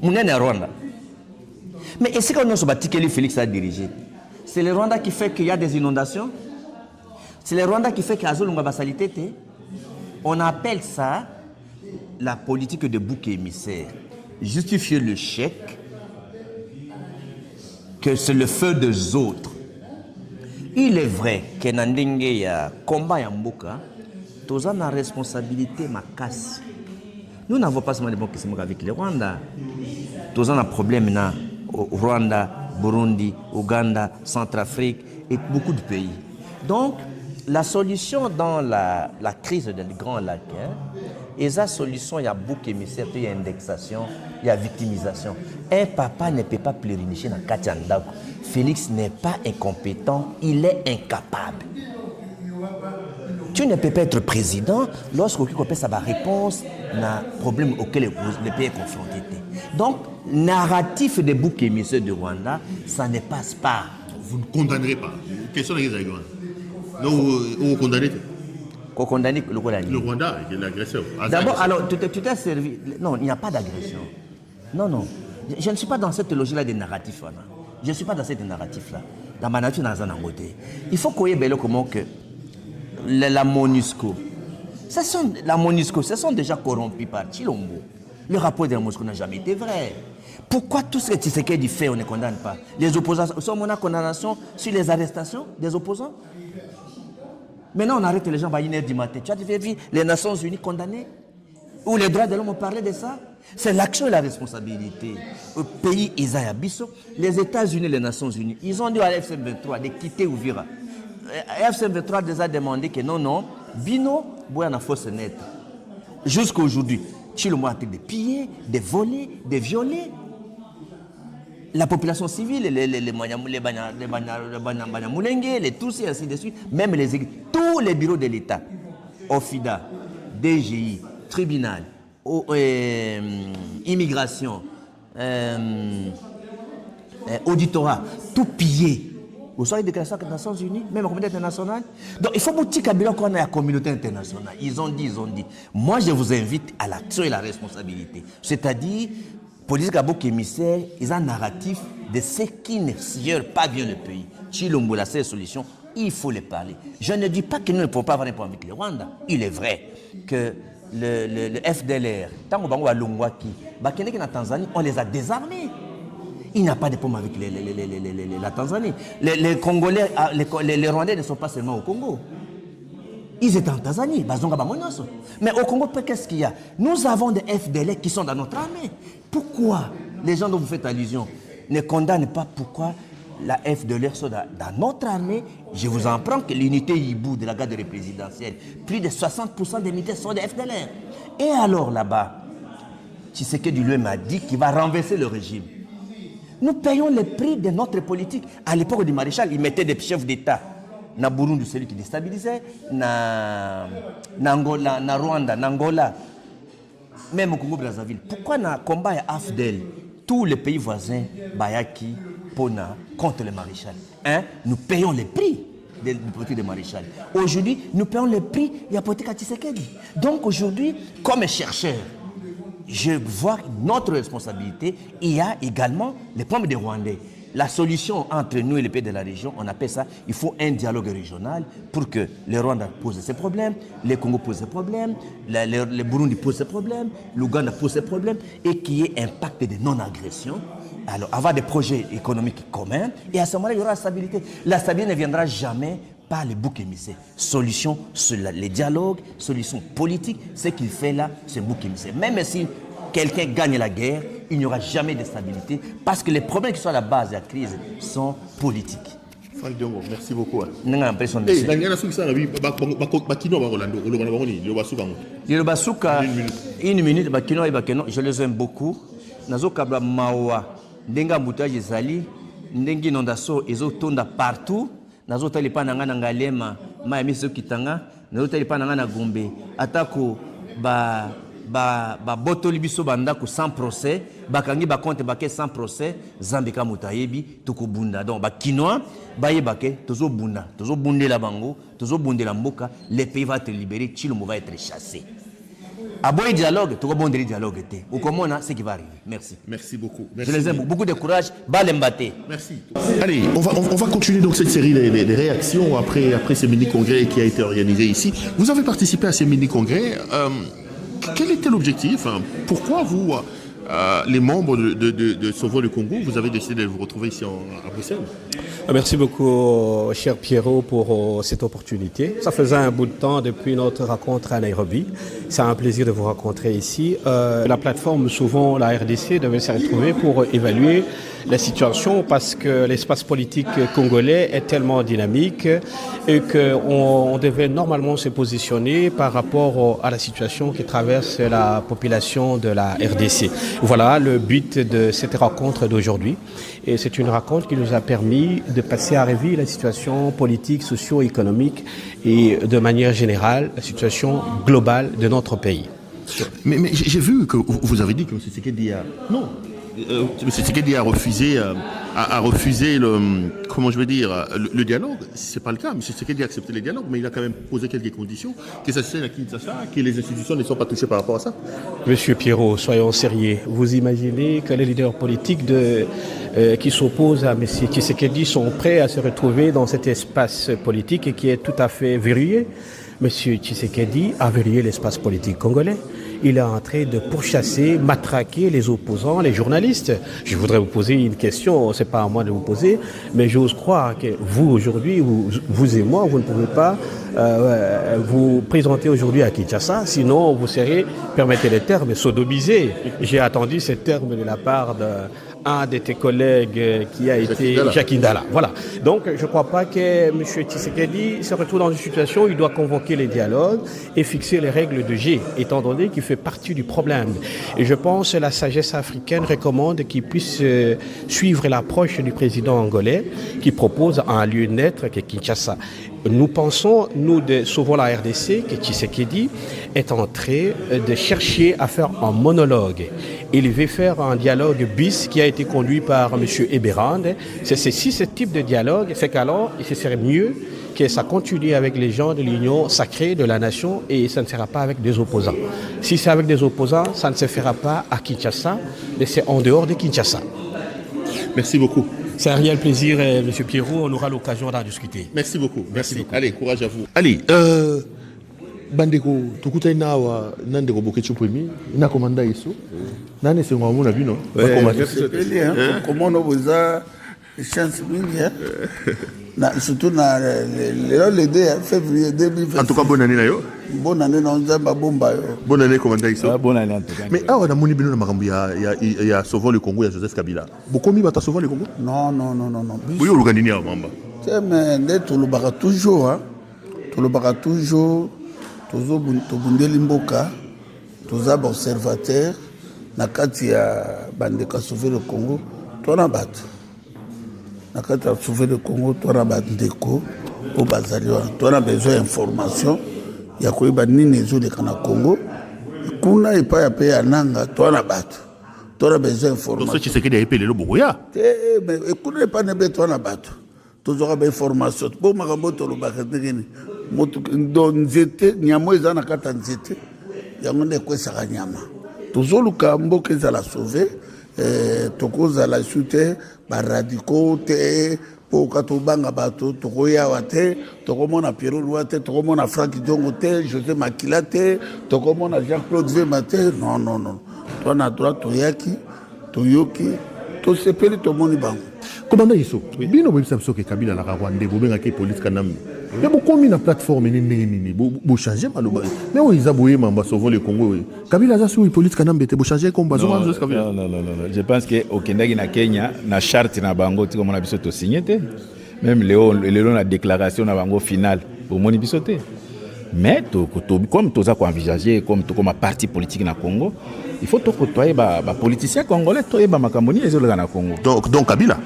S5: Mounene Rwanda. Mais est-ce qu'on a ce bâti que Félix a dirigé? C'est le Rwanda qui fait qu'il y a des inondations? C'est le Rwanda qui fait qu'il y a une basalité? On appelle ça la politique de bouc émissaire. Justifier le chèque que c'est le feu des autres. Il est vrai que dans le combat en Mboka, tous ont la responsabilité ma casse. Nous n'avons pas seulement des bons questions avec le Rwanda. Tous ont un problème au Rwanda, Burundi, Ouganda, Centrafrique et beaucoup de pays. Donc, la solution dans la crise des Grands Lacs, et la solution, il y a beaucoup émissaire, il y a indexation, il y a victimisation. Un papa ne peut pas plérinicher dans Katiandako. Félix n'est pas incompétent, il est incapable. Tu ne peux pas être président lorsque tu as sa réponse à un problème auquel le pays est confronté. Donc, narratif des boucs émissaires du Rwanda, ça ne passe pas.
S2: Vous ne condamnerez pas. Question de la non, vous condamnez
S5: Qu'on condamne le
S2: Rwanda, l'agresseur.
S5: D'abord, alors, tu t'es servi. Non, il n'y a pas d'agression. Non, non. Je ne suis pas dans cette logique-là des narratifs. Je ne suis pas dans cette narratif-là. Dans ma nature, dans un côté. Il faut qu'on y ait comment que la MONUSCO. La MONUSCO, ce sont déjà corrompus par Chilombo. Le rapport de la MONUSCO n'a jamais été vrai. Pourquoi tout ce que Tshisekedi fait, on ne condamne pas? Les opposants, sommes on a condamnation sur les arrestations des opposants? Maintenant, on arrête les gens à 1h du matin. Tu as vu les Nations Unies condamnées? Ou les droits de l'homme ont parlé de ça? C'est l'action et la responsabilité. Au pays Isaïa Bisso, les États-Unis et les Nations Unies, ils ont dit à l'FCM23 de quitter Ouvira. FCM23 les a demandé que non, Bino, Boyana force nette. Jusqu'à aujourd'hui, Chilombo a été de piller, de voler, de violer. La population civile, les Banyamulenge, les Tutsis, et ainsi de suite, même tous les bureaux de l'État, OFIDA, DGI, tribunal, immigration, auditorat, tout pillé. Vous savez des Nations Unies, même la communauté internationale. Donc il faut que qu'on ait la communauté internationale. Ils ont dit. Moi, je vous invite à l'action et la responsabilité. C'est-à-dire, politique à beaucoup émissaire, ils ont un narratif de ce qui ne gère pas bien le pays. Chilombo, la seule solution, il faut les parler. Je ne dis pas que nous ne pouvons pas avoir un point avec le Rwanda. Il est vrai que le FDLR, tant qu'on va à Longwaki, en Tanzanie, on les a désarmés. Il n'y a pas de problème avec la Tanzanie. Les Congolais, les Rwandais ne sont pas seulement au Congo. Ils étaient en Tanzanie. Mais au Congo, qu'est-ce qu'il y a? Nous avons des FDLR qui sont dans notre armée. Pourquoi les gens dont vous faites allusion ne condamnent pas pourquoi la FDLR sont dans notre armée? Je vous en prends que l'unité Hibou de la garde présidentielle, plus de 60% des militaires sont des FDLR. Et alors là-bas, Tshisekedi lui m'a dit qu'il va renverser le régime. Nous payons le prix de notre politique. À l'époque du maréchal, il mettait des chefs d'État. Na Burundi, celui qui déstabilisait. Na Angola, na Rwanda, na Angola. Même au Congo-Brazzaville. Pourquoi na combat à AFDEL, tous les pays voisins, Bayaki, Pona, contre le maréchal, nous payons le prix de la politique du maréchal. Aujourd'hui, nous payons le prix de la politique à Tshisekedi. Donc aujourd'hui, comme chercheur, je vois notre responsabilité. Il y a également les problèmes des Rwandais. la solution entre nous et les pays de la région, on appelle ça, il faut un dialogue régional pour que le Rwanda pose ses problèmes, les Congo posent ses problèmes, le Burundi pose ses problèmes, l'Ouganda pose ses problèmes, et qu'il y ait un pacte de non-agression. Alors, avoir des projets économiques communs, et à ce moment-là, il y aura la stabilité. La stabilité ne viendra jamais par les boucs émissaires. Solution sur les dialogues, solution politique, ce qu'il fait là, c'est un bouc émissaire. Même si quelqu'un gagne la guerre, il n'y aura jamais de stabilité parce que les problèmes qui sont à la base de la crise sont politiques.
S2: Franck Diongo, merci beaucoup.
S5: J'ai l'impression de une minute, je les aime beaucoup. Nazo kabla mawa, ndenga mbutaji zali, ndengi nondaso ezo tonda partout. Nazo talipa nanga ngalema, ma miso kitanga, nazo talipa nanga na gombe. Atako ba botoli biso bandako sans procès, bakangi ba compte baké sans procès, zambika mutayebi tukubunda. Donc ba kinoa baye baké tozo bundela bango, tozo bundela mboka, le pays va être libéré, Chilombo va être chassé. À bon dialogue, tu vas bon dialogue. Ou comment ce qui va arriver. Merci.
S2: Merci beaucoup.
S5: Merci. Je les aime. Beaucoup de courage. Balembaté.
S2: Merci. Allez, on va continuer donc cette série des réactions après ce mini-congrès qui a été organisé ici. Vous avez participé à ce mini-congrès. Quel était l'objectif? Pourquoi vous, les membres de Sauvons le Congo, vous avez décidé de vous retrouver ici à Bruxelles?
S6: Merci beaucoup, cher Pierrot, pour cette opportunité. Ça faisait un bout de temps depuis notre rencontre à Nairobi. C'est un plaisir de vous rencontrer ici. La plateforme Sauvons la RDC devait se retrouver pour évaluer la situation parce que l'espace politique congolais est tellement dynamique et qu'on devait normalement se positionner par rapport à la situation qui traverse la population de la RDC. Voilà le but de cette rencontre d'aujourd'hui. Et c'est une rencontre qui nous a permis de passer à revue la situation politique, socio-économique et de manière générale la situation globale de notre pays.
S2: Mais j'ai vu que vous avez dit que M. Tshisekedi a... Non, M. Tshisekedi a refusé le dialogue. Ce n'est pas le cas. M. Tshisekedi a accepté le dialogue, mais il a quand même posé quelques conditions, que ça se tienne à Kinshasa, que les institutions ne sont pas touchées par rapport à ça.
S6: Monsieur Pierrot, soyons sérieux. Vous imaginez que les leaders politiques qui s'opposent à M. Tshisekedi sont prêts à se retrouver dans cet espace politique qui est tout à fait verrouillé? M. Tshisekedi a verrouillé l'espace politique congolais. Il est en train de pourchasser, matraquer les opposants, les journalistes. Je voudrais vous poser une question, c'est pas à moi de vous poser, mais j'ose croire que vous aujourd'hui, vous et moi, vous ne pouvez pas vous présenter aujourd'hui à Kinshasa, sinon vous serez, permettez les termes, sodomisé. J'ai attendu ces termes de la part d'un de tes collègues qui a été Jacques Indala. Voilà. Donc je ne crois pas que M. Tshisekedi se retrouve dans une situation où il doit convoquer les dialogues et fixer les règles de jeu, étant donné qu'il fait partie du problème. Et je pense que la sagesse africaine recommande qu'il puisse suivre l'approche du président angolais qui propose un lieu neutre que Kinshasa. Nous pensons, nous de Sauvons la RDC, que Tshisekedi est en train de chercher à faire un monologue. Il veut faire un dialogue bis qui a été conduit par M. Eberand. Si ce type de dialogue, c'est qu'alors, il serait mieux que ça continue avec les gens de l'union sacrée de la nation et ça ne sera pas avec des opposants. Si c'est avec des opposants, ça ne se fera pas à Kinshasa, mais c'est en dehors de Kinshasa.
S2: Merci beaucoup.
S6: C'est un réel plaisir, M. Pierrot. On aura l'occasion d'en discuter.
S2: Merci beaucoup. Merci beaucoup. Allez, courage à vous. Allez, bandeko tukuta inawa nandeko bokecho premier na komanda yeso nane se ngwa mona bino
S7: comment on vous a chance mingi surtout le 2 février 2020.
S2: En tout cas bonne année na yo.
S7: Bonne année na nzamba bomba yo.
S2: Bonne année komanda yeso.
S7: Bonne année en tout cas.
S2: Mais awa na moni bino na makambo ya Sauvons le Congo ya Joseph Kabila. Bokomi bata Sauvons le Congo?
S7: Non.
S2: Boyo lugandini ya mamba.
S7: Mais ndé to lubaka toujours tobundeli mboka toza observateur na kati ya bandeka Sauver le Congo tona bato na kati ya Sauver le Congo tona bandeko o bazali wana tona besoin d'information ya koyeba nini ezoleka na Congo kuna epai ya pe ya nanga tona bato tona besoin d'information.
S2: Donc Tshisekedi a épelé le boya.
S7: Mais kuna epai na be tona bato tozora ba information po makambo tolobaka ndengeni moto ndo nzete nyamo eza na kata nzete yango nde kwesaka nyama tozoluka mboka ezala sauve tokozala su te baradiko te mpo ka tobanga bato tokoyawa te tokomona Pierrot Loi te tokomona Frank Diongo te José Makila te tokomona Jean-Claude Vema te non twana droit toyaki toyoki tosepeli tomoni bango.
S2: Commandant Isso, bino boyebisa biso ke Kabila la Rwanda bobengaki police kanami. Mais bokomi na plateforme nini bo changer maloba. Mais oui ils aboyé mamba sauvons le Congo. Kabila za sui police kanami bete bo changer comme bazo Kabila.
S8: Non. Je pense que au Kendagi na Kenya na charte na bango ti comme na biso to signé te. Même Léon la déclaration na bango finale au moni biso te. Mais comme toza ko envisager comme parti politique na Congo, il faut to côtoyer ba politicien congolais to yeba makamboni ezologa na Congo.
S2: Donc Kabila.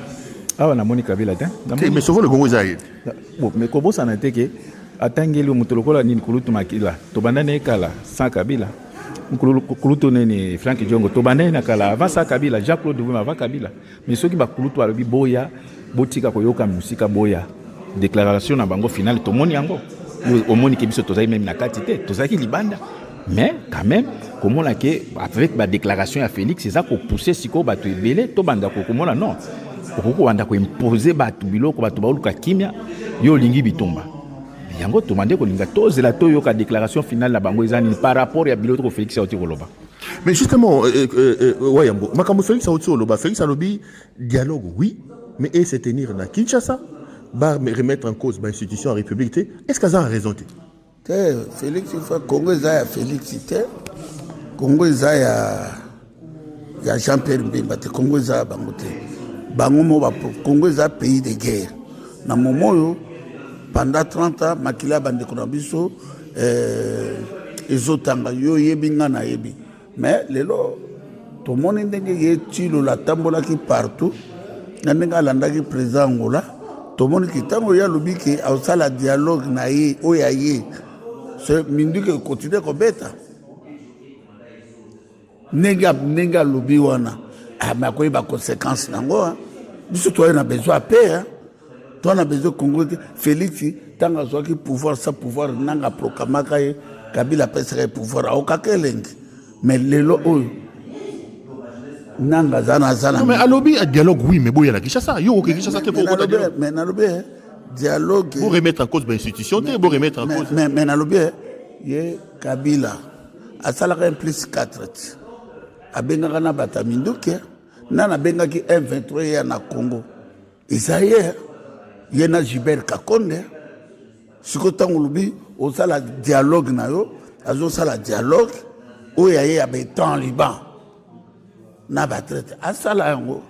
S8: Ah na moni Kabila te.
S2: Mais sauvons le Congo zaïe.
S8: Bon mais kobo sana te ke atangeli mutolokola ni kulutu makila. To bandane kala sans Kabila. Kulutu neni Frank Diongo to bandane kala avant ça Kabila, Jean-Claude Vuma avant Kabila. Mais ceux qui ba kulutu alobi boya botika ko yoka musika boya. Déclaration na bango finale to moni yango. Au monde qui biso tozai même na quantité tozaki libanda mais quand même comme on a que avec la déclaration à Félix c'est ça qu'on poussait siko bato ebele to banda ko comme on non ko banda ko imposer bato biloko bato bauluka kimia yo lingi bitumba yango to mande ko linga tozela to yo ka déclaration finale la bango ezani par rapport ya biloko ko Félix auti koloba.
S2: Mais justement Wayambo makambo Félix auti koloba Félix alobi dialogue oui mais et se tenir na Kinshasa va remettre en cause l'institution en République. Est-ce qu'ils ont raison?
S7: Félix, il faut Congo ya Félix, Congo ya Jean-Pierre Mbemba, Congo ya Bangote. Congo ya pays de guerre. Na moment pendant 30 ans, Makila bande konabiso ezotanga yo yebinga na yebi. Mais lelo tout le monde ndenge yetilo la tambola ki partout. Ndenga landaki président Angola. Tout le monde qui tango ya lobi ke ausala dialogue na ye oyaye ce mindu que continue ko beta nenga lobi wana ma ko ba conséquence nango biso to na besoin paix to na besoin Congo Félix tanga zo ki pouvoir sa pouvoir nanga proclamaka ye Kabila pesa pouvoir au kakeleng mais lelo oyo nanga zana
S2: non mais alobi à dialogue oui mais boya la Kinshasa yo ok Kinshasa te pour
S7: mais nalobi dialogue
S2: pour remettre en cause l'institution te pour remettre en cause
S7: mais nalobi ye Kabila asalaka un plus 4 abengaka na bataminduke nana bengaki M23 ya na Congo isaye ye na Gilbert Kakonde sikotango lobi osala dialogue na yo azosala dialogue oya ye abetan Liban na batraite asala yango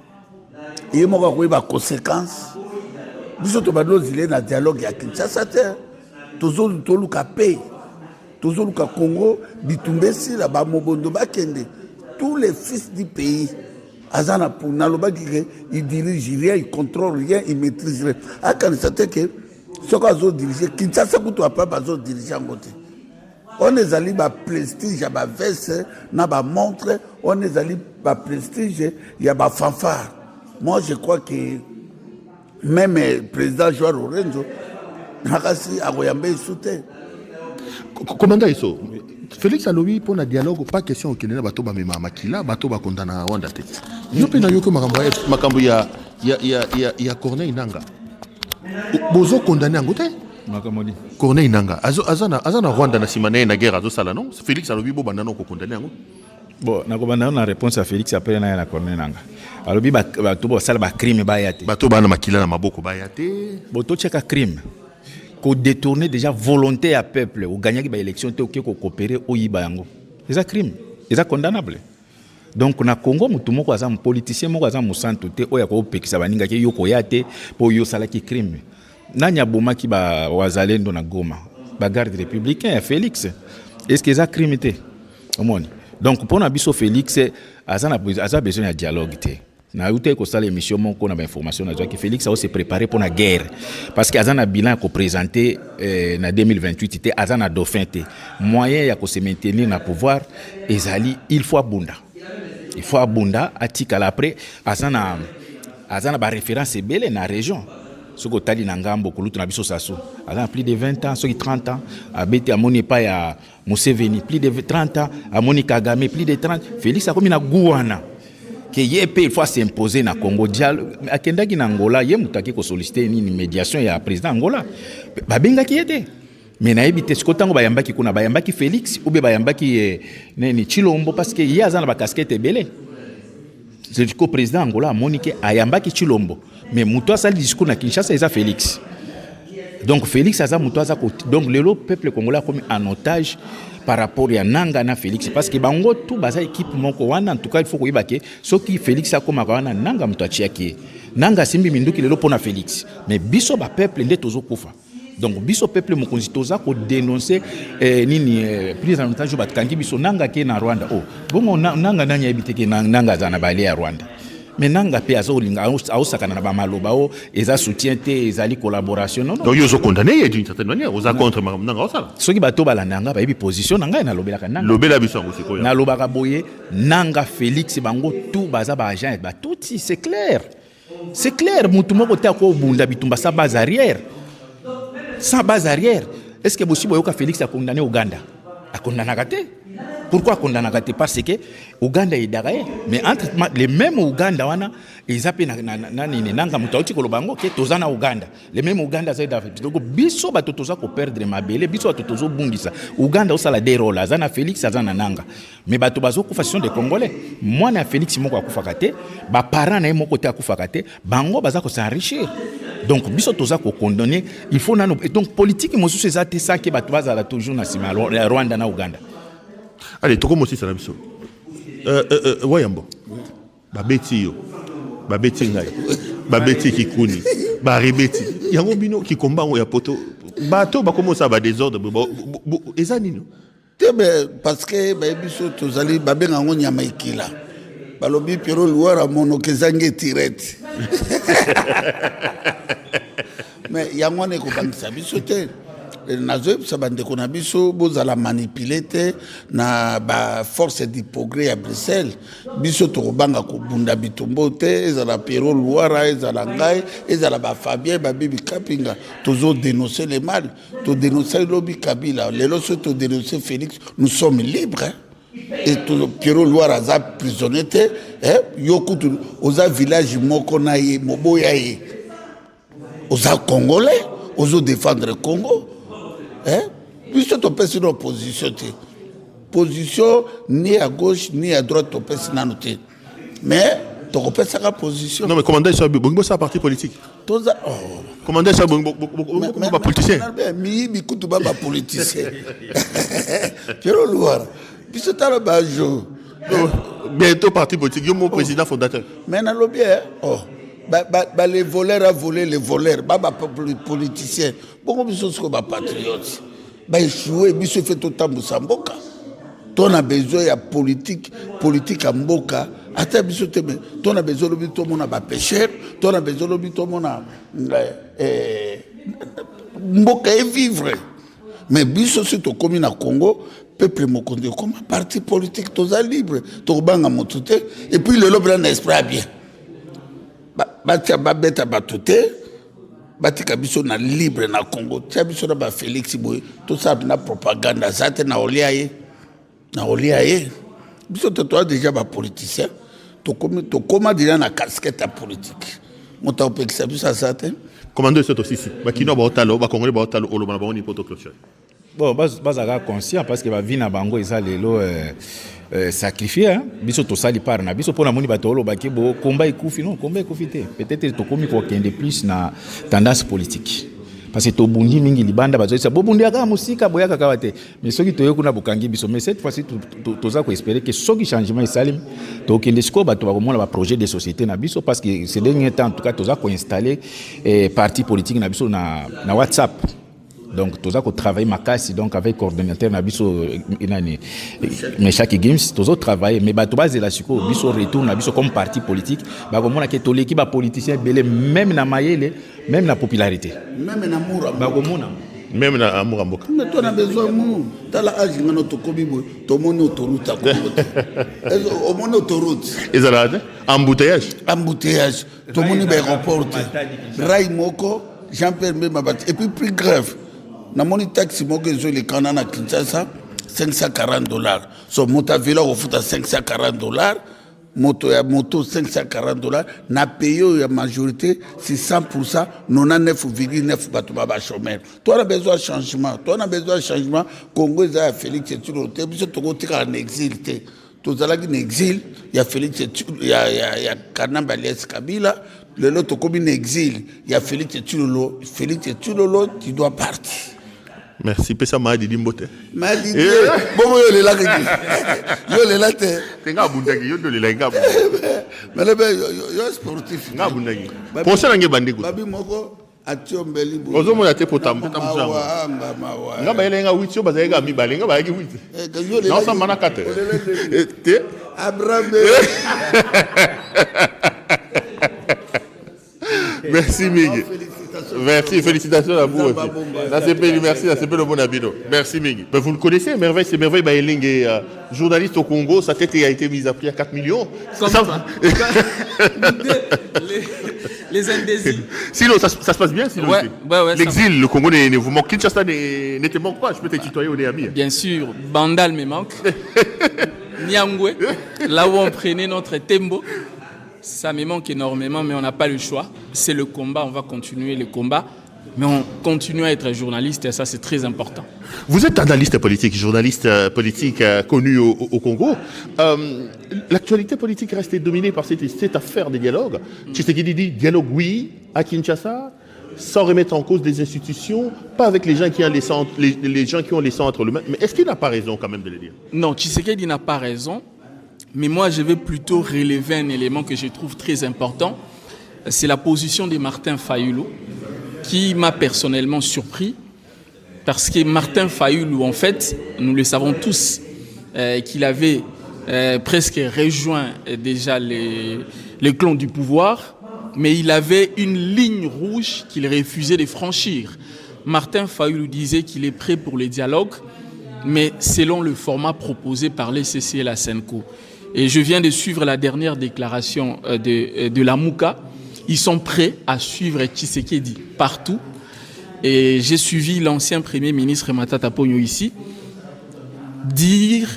S7: ye moko ko ba conséquence biso to badlo zile na dialogue ya Kinshasa te toluka paix toluka Congo bitumbesi la ba mobondo bakende tous les fils du pays azana pour naloba ki il dirige rien il contrôle rien il maîtrise rien akanisa te que ce qu'on diriger Kinshasa kuto pas bazo diriger ngote on est allé ba prestige ba veste na ba montre on est allé ba prestige ya ba fanfare. Moi je crois que même le président Joao Lorenzo nakasi akoyambe soute
S2: commandant Isso Félix alobi pour na dialogue pas question okende na bato ba mema makila bato ba kondana Rwanda te yo pe na yo ko makambo ya Corneille Nanga bozo condamné ngote
S8: makamodi
S2: Corneille Nanga azana Rwanda na simane na guerre azo sala non Félix alobi bo bandana ko condamné ngo
S8: bon na ko bandana na réponse à Félix après na Corneille Nanga alobi ba to bo sala ba crime ba yate
S2: bato bana makila na maboko ba yate
S8: bo to cheka crime ko détourner déjà volonté à peuple ou gagner ba élection te ko coopérer au yiba yango c'est crime c'est condamnable. Donc na Congo mutu moko aza politicien moko aza musantu te oya ko pekisa baninga ke yoko yate po yo sala ki crime nanya boma ki ba wazalendo na Goma ba garde républicain Félix est-ce que ça crime te omoni donc pour na biso Félix aza besoin de dialogue te na uté ko sala émission moko na ba information na que Félix a se préparer pour la guerre parce que azana bilan ko présenter na 2028 te azana dauphin te moyen ya ko se maintenir na pouvoir ezali il faut abunda atikala après azana ba référence ebele na région soko tali na ngambo kulutu na biso saso azana plus de 20 ans soki 30 ans abeti amoni pa ya Museveni plus de 30 ans amoni Kagame plus de 30 Félix akomi na guwana que il faut s'imposer na Congo dialogue akendaki na Angola ye mutaki ko solliciter ni médiation ya président Angola babengaki yete mais na ebité ce kotango bayambaki kuna bayambaki Félix ou bien bayambaki ni Chilombo parce que ye azana ba casquette belé c'est du président Angola Monique ayambaki Chilombo mais muto asali discours na Kinshasa eza Félix donc Félix aza muto aza donc le peuple congolais a commis en otage par rapport à Nanga na Félix parce que bango tout baza équipe moko wana en tout cas il faut koyiba ke soki Félix akoma wana Nanga muto achiaki Nanga simbi minduki lelo pona Félix mais biso ba peuple nde tozo kufa donc biso peuple mokonzi toza ko dénoncer nini prise en otage batkangi biso Nanga ke na Rwanda oh bongo Nanga nanya ebite ke Nanga za na bale ya Rwanda mais Nanga pe azolinga aosakana na ba maloba o eza soutien te ezali collaboration non
S2: donc ils ont condamné d'une certaine manière aux contre Nanga osala
S8: soki bato bala Nanga ba yebi position Nanga na lobelaka Nanga
S2: lobela biso aussi ko
S8: na lobaka boye Nanga Félix bango tout baza ba agent ba tout c'est clair mutu moko te ko bunda bitumba sa base arrière sans base arrière est-ce que possible yoka Félix a condamné Ouganda a condamné Kate pourquoi condamné Kate parce que Ouganda est derrière mais entre les mêmes Ouganda wana ils appellent Nanga mutauti ko lobango ke tozana Ouganda les mêmes Ouganda za donc biso ba totoza ko perdre mabele biso ba totozo bungisa Ouganda osala des rôles azana Félix azana Nanga mais bato bazo ko façon de congolais moi na Félix moko akufa Kate ba parents na moko te akufa Kate bango baza ko s'enrichir donc biso toza ko condamner il faut nano donc politique mosusu ezate ça que bato bazala toujours na sima Rwanda na Ouganda.
S2: Allez, toko mosi sana biso. Wayambo. Babeti yo. Babeti ngai. Babeti kikuni. Ba rebeti. Yango bino ki combat ya poto. Bato ba commence ba désordre. Eza nino.
S7: Tebe parce que ba biso tozali babenga ngo nyama ikila. Balobi Pierrot Louara mono kezange tirette. Mais yango ne ko bangisa biso te. Nazo ça bande ko na biso bozala manipuler na ba force du progrès à Bruxelles biso to banga ko bunda bitumbo te ezala Pierrot Louara ezala ngai ezala ba Fabien ba Bibi Kapinga tozo dénoncer les mal to dénoncer Lobi Kabila lelo so to dénoncer Félix nous sommes libres hein? Et tout Pierrot Louara za prisonnier te yokutu oza village moko na ye moboya ye oza congolais ozo défendre le Congo. Puisque tu peux sur l'opposition, position ni à gauche ni à droite, tu peux sur la noter. Mais tu peux sur la position.
S2: Non, mais commandant, c'est un parti politique. Commandant, c'est un politicien.
S7: Mais tu es un politicien. Pierrot Louara, puisque tu as le bajo.
S2: Bientôt parti politique, il y a mon président fondateur.
S7: Mais dans le bien, les voleurs a volé les voleurs, les politiciens. Beaucoup de choses comme les patriotes. Échoué, ils se fait tout le temps de Samboka. Tu as besoin de politique à Mboka. Tu as besoin de tout le monde à pêcheur. Tu as besoin de tout le monde à Mboka et vivre. Mais biso si to commune à Congo, peuple mokonde comme parti politique toza libre, to banga motute et puis le lobe na esprit bien. Batia babeta batute, batika biso na libre na Congo, tia biso na ba Félix Boy, tout ça na propagande zate na oliaye. Na oliaye. Biso to déjà ba politicien, to comme déjà na casquette politique. Mota opekisa biso zate.
S2: Commandeur c'est aussi ici. Bakino ba otalo, ba congolais ba otalo olo ba ni poto clôture.
S8: Bon, bazaga conscient parce que ba vie na bango eza lelo sacrifié hein. Biso to sali par na biso pona moni batolo ba bo combat ekufi non combat ekufi te. Peut-être to komi ko kende plus na tendance politique. Parce que to bundi mingi libanda bazo ça bo bundi aka musika boyaka kawate. Mais soki to yokuna bukangi biso mais cette fois-ci to za ko espérer que soki changement isalim to kende sko ba to ba komona ba projet de société na biso parce que ces derniers temps en tout cas to za ko installer parti politique na biso na WhatsApp. Donc tous autres travailler makasi donc avec coordinateur na biso inani mais chaque games tous autres travailler mais bato base la siko biso retour na biso comme parti politique ba komona ke to l'équipe politicien belé même na mayele même na popularité
S7: même na moura
S8: ba komona
S2: même na amour mboka
S7: mais toi na besoin mou tala agi ngano to kobi boy to moni autoroute à Congo au moni autoroute
S2: ezala embouteillage
S7: to moni ba aéroport rail moko Jean-Pierre Mabati et puis plus grave na moni taxi moko ezo le kana na Kinshasa $540 so mota vila ko futa $540 moto 540 $, na payé la majorité, c'est 100%, 99,9% batuma ba chômeur. Toi, on a besoin de changement. Congo, il y a Félix Tshisekedi, tu es en exil. Tout ça, il y a exil, il y a Félix Tshisekedi, il y a Kanamba Lies Kabila, le lot comme un exil, il y a Félix Tshisekedi, tu dois partir.
S2: Merci. Pesa Mahdi Dimbote.
S7: Mahdi bon, yo là te.
S2: Tenga bundagi, yo le la ngabu.
S7: Mais le yo sportif.
S2: Ngabundagi. Prochain nge bandiko.
S7: Babi moko atiombeli bo.
S2: Ozomo ya te potambo tamza.
S7: Mawa.
S2: Ngaba yelenga witio bazayega mibale, ngaba yaki witi. Non ça mana kate. Te
S7: Abraham.
S2: Merci Migi. Merci, félicitations à vous aussi. Merci, c'est le bon habito. Merci Migi. Ben, vous le connaissez, Merveille, c'est Merveille Baeling, journaliste au Congo. Sa tête a été mise à prix à 4 millions.
S9: Ça les indécis.
S2: Sinon, ça se passe bien, sinon.
S9: Ouais,
S2: l'exil, le Congo ne vous manque. Kinshasa ne te manque pas. Je peux te tutoyer au Néami.
S9: Bien sûr, Bandal me manque. Nyangwe, là où on prenait notre tembo. Ça me manque énormément, mais on n'a pas le choix. C'est le combat, on va continuer le combat. Mais on continue à être journaliste et ça, c'est très important.
S2: Vous êtes analyste politique, journaliste politique connu au Congo. L'actualité politique reste dominée par cette affaire des dialogues. Tshisekedi dit dialogue oui à Kinshasa, sans remettre en cause des institutions, pas avec les gens qui ont les centres. Mais est-ce qu'il n'a pas raison quand même de le dire?
S9: Non, Tshisekedi n'a pas raison. Mais moi, je vais plutôt relever un élément que je trouve très important. C'est la position de Martin Fayulu, qui m'a personnellement surpris. Parce que Martin Fayulu, en fait, nous le savons tous, qu'il avait presque rejoint déjà les clans du pouvoir, mais il avait une ligne rouge qu'il refusait de franchir. Martin Fayulu disait qu'il est prêt pour les dialogues, mais selon le format proposé par les CC et la SENCO. Et je viens de suivre la dernière déclaration de la Mouka. Ils sont prêts à suivre Tshisekedi partout. Et j'ai suivi l'ancien Premier ministre Matata Ponyo ici dire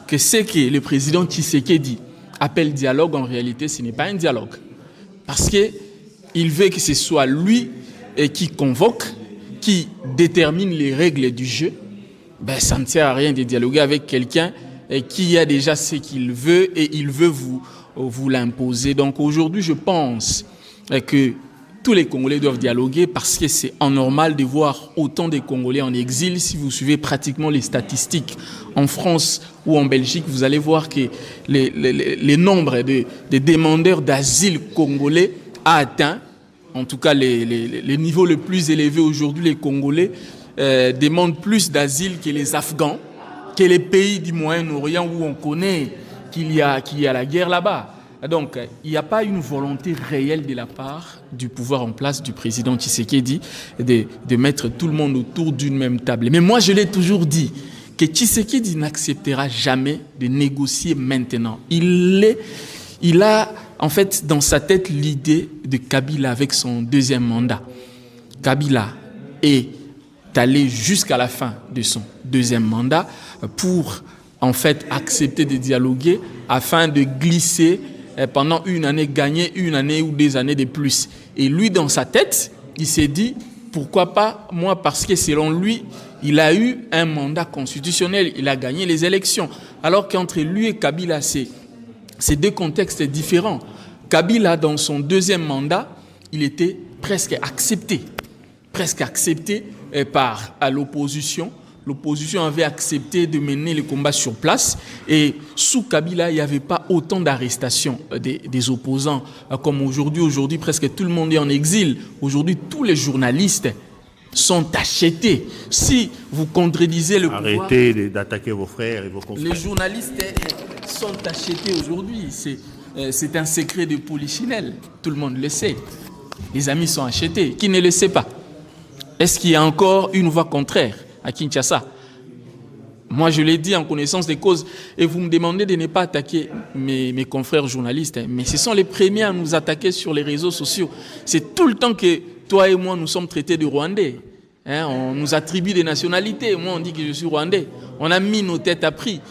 S9: que ce que le président Tshisekedi appelle dialogue, en réalité, ce n'est pas un dialogue. Parce qu'il veut que ce soit lui qui convoque, qui détermine les règles du jeu. Ben, ça ne sert à rien de dialoguer avec quelqu'un qui a déjà ce qu'il veut et il veut vous l'imposer. Donc aujourd'hui, je pense que tous les Congolais doivent dialoguer parce que c'est anormal de voir autant de Congolais en exil. Si vous suivez pratiquement les statistiques en France ou en Belgique, vous allez voir que les nombres de demandeurs d'asile congolais a atteint, en tout cas les niveaux les plus élevés aujourd'hui, les Congolais demandent plus d'asile que les Afghans, que les pays du Moyen-Orient où on connaît qu'il y a la guerre là-bas. Donc, il n'y a pas une volonté réelle de la part du pouvoir en place du président Tshisekedi de mettre tout le monde autour d'une même table. Mais moi, je l'ai toujours dit, que Tshisekedi n'acceptera jamais de négocier maintenant. Il a en fait dans sa tête l'idée de Kabila avec son deuxième mandat. Kabila est allé jusqu'à la fin de son deuxième mandat pour en fait accepter de dialoguer afin de glisser pendant une année, gagner une année ou 2 années de plus. Et lui, dans sa tête, il s'est dit, pourquoi pas moi, parce que selon lui, il a eu un mandat constitutionnel, il a gagné les élections. Alors qu'entre lui et Kabila, c'est 2 contextes différents. Kabila, dans son deuxième mandat, il était presque accepté par l'opposition. L'opposition avait accepté de mener le combat sur place et sous Kabila, il n'y avait pas autant d'arrestations des opposants comme aujourd'hui. Aujourd'hui, presque tout le monde est en exil. Aujourd'hui, tous les journalistes sont achetés. Si vous contredisez le pouvoir...
S2: Arrêtez d'attaquer vos frères et vos confrères.
S9: Les journalistes sont achetés aujourd'hui. C'est un secret de polichinelle. Tout le monde le sait. Les amis sont achetés. Qui ne le sait pas? Est-ce qu'il y a encore une voix contraire à Kinshasa? Moi, je l'ai dit en connaissance des causes. Et vous me demandez de ne pas attaquer mes confrères journalistes. Mais ce sont les premiers à nous attaquer sur les réseaux sociaux. C'est tout le temps que toi et moi, nous sommes traités de Rwandais. On nous attribue des nationalités. Moi, on dit que je suis Rwandais. On a mis nos têtes à prix.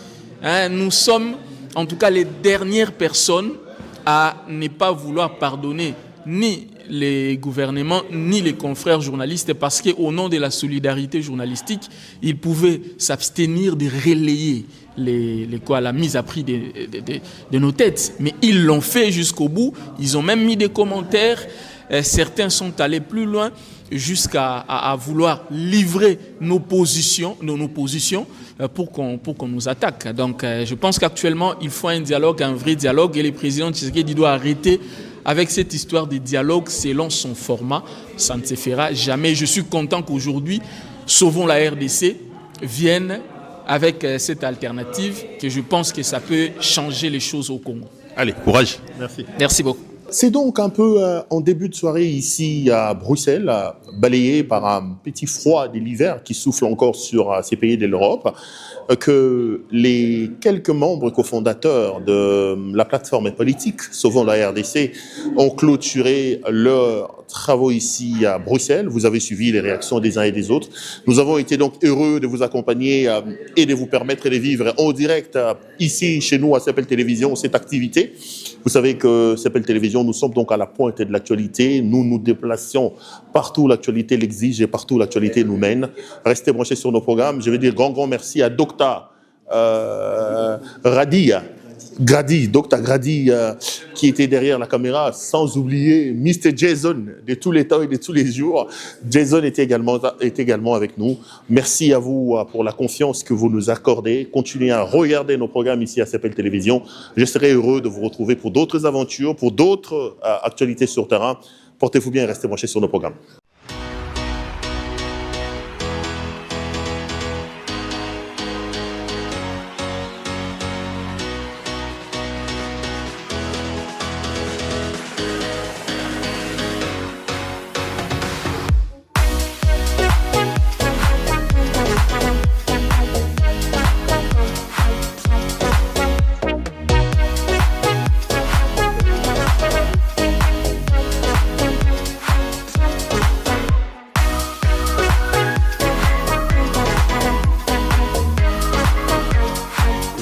S9: Nous sommes en tout cas les dernières personnes à ne pas vouloir pardonner ni les gouvernements ni les confrères journalistes, parce qu'au nom de la solidarité journalistique, ils pouvaient s'abstenir de relayer la mise à prix de nos têtes. Mais ils l'ont fait jusqu'au bout. Ils ont même mis des commentaires. Certains sont allés plus loin jusqu'à vouloir livrer nos positions pour qu'on nous attaque. Donc je pense qu'actuellement, il faut un dialogue, un vrai dialogue, et le président Tshisekedi doit arrêter avec cette histoire de dialogue selon son format. Ça ne se fera jamais. Je suis content qu'aujourd'hui, Sauvons la RDC vienne avec cette alternative, que je pense que ça peut changer les choses au Congo.
S2: Allez, courage. Merci.
S9: Merci beaucoup.
S2: C'est donc un peu en début de soirée ici à Bruxelles, balayé par un petit froid de l'hiver qui souffle encore sur ces pays de l'Europe, que les quelques membres cofondateurs de la plateforme politique Sauvons la RDC ont clôturé leurs travaux ici à Bruxelles. Vous avez suivi les réactions des uns et des autres. Nous avons été donc heureux de vous accompagner et de vous permettre de vivre en direct ici chez nous à CPL Télévision cette activité. Vous savez que CPL Télévision, nous sommes donc à la pointe de l'actualité. Nous nous déplaçons partout où l'actualité l'exige et partout où l'actualité nous mène. Restez branchés sur nos programmes. Je vais dire grand merci à Dr Grady, qui était derrière la caméra, sans oublier Mr. Jason de tous les temps et de tous les jours. Jason est également avec nous. Merci à vous pour la confiance que vous nous accordez. Continuez à regarder nos programmes ici à CPL Télévision. Je serai heureux de vous retrouver pour d'autres aventures, pour d'autres actualités sur terrain. Portez-vous bien et restez branchés sur nos programmes.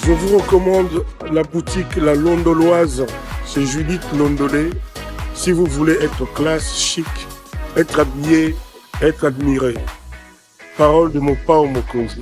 S1: Je vous recommande la boutique La Londoloise, c'est Judith Londolé. Si vous voulez être classe, chic, être habillé, être admiré. Parole de mon Pao Mokonzi.